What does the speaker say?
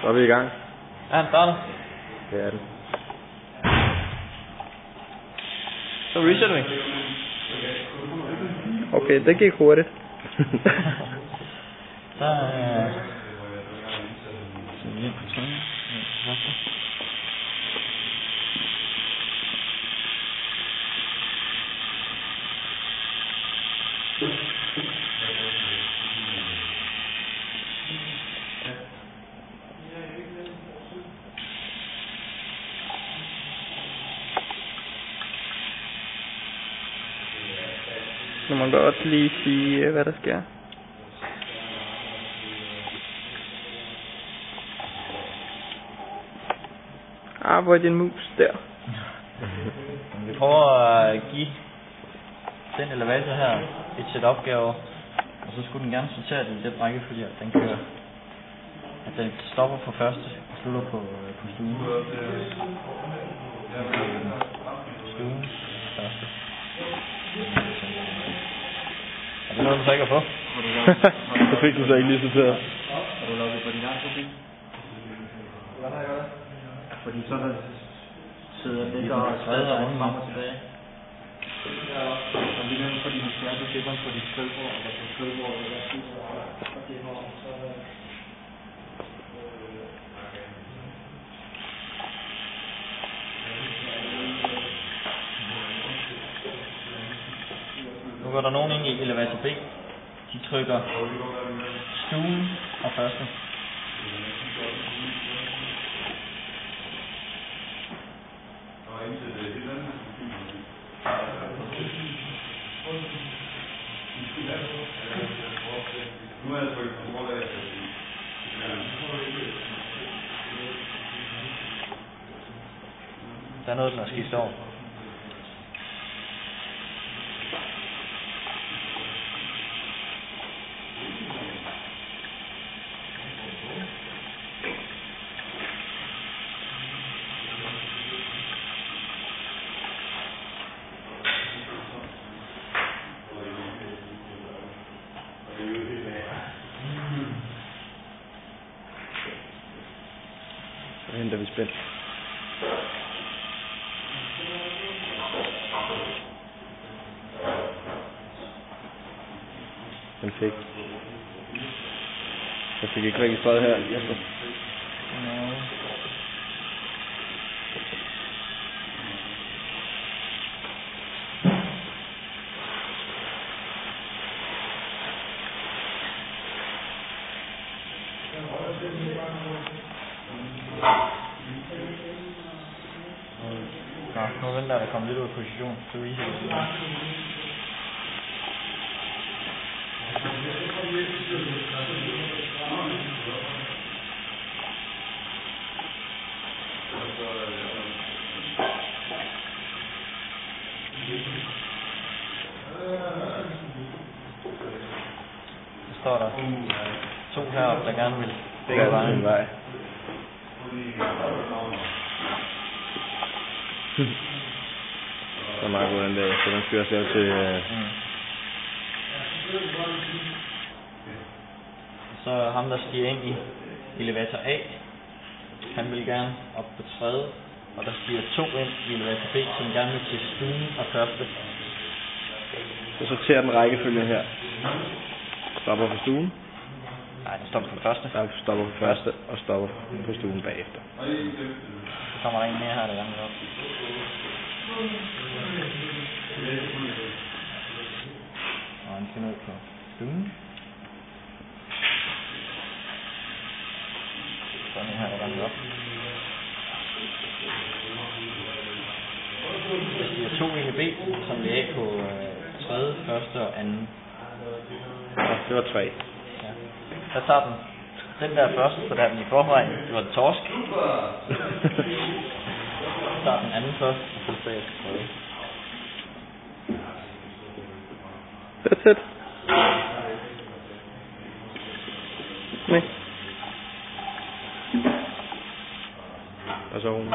Så er vi i gang. Ja, han starter. Det er det. Så resetter vi. Okay, det gik hurtigt. Så er... Nu må man godt lige sige, hvad der sker. Hvor er din mus der? Vi prøver at give den elevator her et sæt opgaver, og så skulle den gerne sortere det i den rækkefølge, at den kører. At den stopper på første og slutter på stuen. Stuen første. Er det noget, du så ikke har på? Det fik du så ikke lige sorteret. Har du logget på din egen profil? Hvad har jeg gjort? Fordi så der sidder det og træder frem og tilbage. Og lige nemt, fordi du skal have det på dit skrivebord, eller på skrivebord, eller og det her, så... Nu går der nogen ind i elevator B. De trykker stuen og første. Der er noget, den har skiftet over. Så henter vi spændt. Den fik. Jeg fik ikke registreret her, Jesper. No. Nå, nu venter jeg at komme lidt ud af position. Så resetter vi. Så står der to heroppe, der gerne vil begge veje. En vej. Så er meget god den dag, så den skal også lave til... Så ham, der stiger ind i elevator A, han vil gerne op på tredje, og der stiger to ind i elevator B, som gerne vil til stuen og første. Så sorterer den rækkefølge her. Stopper på stuen. Nej, den stopper på første. Der stopper på første og stopper på stuen bagefter. Så kommer der en mere her, der gerne vil op. Og han skal ned på stuen. Så er den her, der gerne vil op. Der stiger to ind i B, som vil af på tredje, første og anden. Ja, det var 3. Ja. Der tager den der første, for der er den i forvejen. Det var en torsk. Så tager den anden først, og så tager jeg til tredje. That's it. Nej. Og så hun.